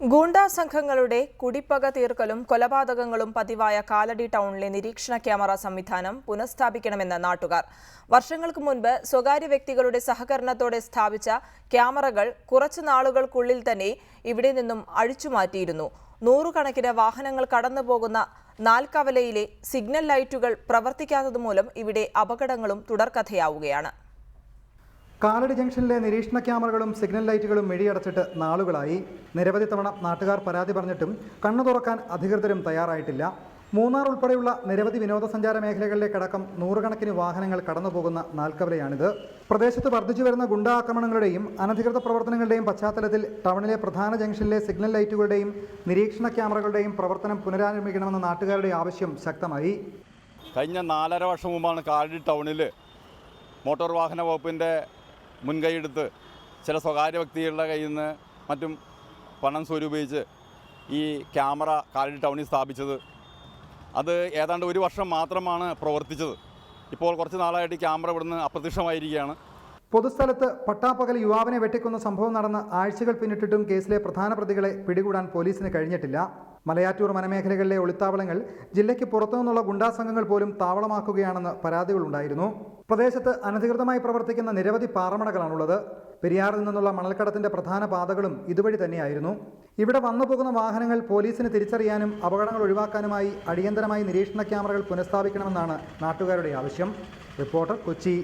ഗൂണ്ടാ സംഘങ്ങളുടെ കുടിപ്പക തീർക്കലും കൊലപാതകങ്ങളും പതിവായ കാലടി ടൗണിലെ നിരീക്ഷണ ക്യാമറ സംവിധാനം പുനഃസ്ഥാപിക്കണമെന്ന് നാട്ടുകാർ. വർഷങ്ങൾക്ക് മുൻപ് സ്വകാര്യ വ്യക്തികളുടെ സഹകരണത്തോടെ സ്ഥാപിച്ച ക്യാമറകൾ കുറച്ചു നാളുകൾക്കുള്ളിൽ തന്നെ ഇവിടെ നിന്നും അഴിച്ചുമാറ്റിയിരുന്നു. നൂറുകണക്കിന് വാഹനങ്ങൾ കടന്നുപോകുന്ന നാൽക്കവലയിലെ സിഗ്നൽ ലൈറ്റുകൾ പ്രവർത്തിക്കാത്തതുമൂലം ഇവിടെ അപകടങ്ങളും തുടർക്കഥയാവുകയാണ്. കാലടി ജംഗ്ഷനിലെ നിരീക്ഷണ ക്യാമറകളും സിഗ്നൽ ലൈറ്റുകളും മിഴിയടച്ചിട്ട് നാളുകളായി. നിരവധി തവണ നാട്ടുകാർ പരാതി പറഞ്ഞിട്ടും കണ്ണു തുറക്കാൻ അധികൃതരും തയ്യാറായിട്ടില്ല. മൂന്നാർ ഉൾപ്പെടെയുള്ള നിരവധി വിനോദസഞ്ചാര മേഖലകളിലേക്കടക്കം നൂറുകണക്കിന് വാഹനങ്ങൾ കടന്നുപോകുന്ന നാൽക്കവലയാണിത്. പ്രദേശത്ത് വർദ്ധിച്ചു വരുന്ന ഗുണ്ടാ ആക്രമണങ്ങളുടെയും അനധികൃത പ്രവർത്തനങ്ങളുടെയും പശ്ചാത്തലത്തിൽ ടൗണിലെ പ്രധാന ജംഗ്ഷനിലെ സിഗ്നൽ ലൈറ്റുകളുടെയും നിരീക്ഷണ ക്യാമറകളുടെയും പ്രവർത്തനം പുനരാരംഭിക്കണമെന്ന നാട്ടുകാരുടെ ആവശ്യം ശക്തമായി. കഴിഞ്ഞ 4.5 വർഷം മുമ്പാണ് കാലടി ടൗണിൽ മോട്ടോർ വാഹന വകുപ്പിൻ്റെ മുൻകൈയെടുത്ത് ചില സ്വകാര്യ വ്യക്തികളുടെ കയ്യിൽ നിന്ന് മറ്റും പണം സ്വരൂപിച്ച് ഈ ക്യാമറ കാലടി ടൗണിൽ സ്ഥാപിച്ചത്. അത് ഏതാണ്ട് 1 വർഷം മാത്രമാണ് പ്രവർത്തിച്ചത്. ഇപ്പോൾ കുറച്ച് നാളായിട്ട് ക്യാമറ ഇവിടുന്ന് അപ്രത്യക്ഷമായിരിക്കുകയാണ്. പൊതുസ്ഥലത്ത് പട്ടാപ്പകൽ യുവാവിനെ വെട്ടിക്കൊന്ന സംഭവം നടന്ന് ആഴ്ചകൾ പിന്നിട്ടിട്ടും കേസിലെ പ്രധാന പ്രതികളെ പിടികൂടാൻ പോലീസിന് കഴിഞ്ഞിട്ടില്ല. മലയാറ്റൂർ വനമേഖലകളിലെ ഒളിത്താവളങ്ങൾ ജില്ലയ്ക്ക് പുറത്തുനിന്നുള്ള ഗുണ്ടാ സംഘങ്ങൾ പോലും താവളമാക്കുകയാണെന്ന് പരാതികളുണ്ടായിരുന്നു. പ്രദേശത്ത് അനധികൃതമായി പ്രവർത്തിക്കുന്ന നിരവധി പാറമടകളാണുള്ളത്. പെരിയാറിൽ നിന്നുള്ള മണൽക്കടത്തിന്റെ പ്രധാന പാതകളും ഇതുവഴി തന്നെയായിരുന്നു. ഇവിടെ വന്നുപോകുന്ന വാഹനങ്ങൾ പോലീസിന് തിരിച്ചറിയാനും അപകടങ്ങൾ ഒഴിവാക്കാനുമായി അടിയന്തരമായി നിരീക്ഷണ ക്യാമറകൾ പുനഃസ്ഥാപിക്കണമെന്നാണ് നാട്ടുകാരുടെ ആവശ്യം. റിപ്പോർട്ടർ, കൊച്ചി.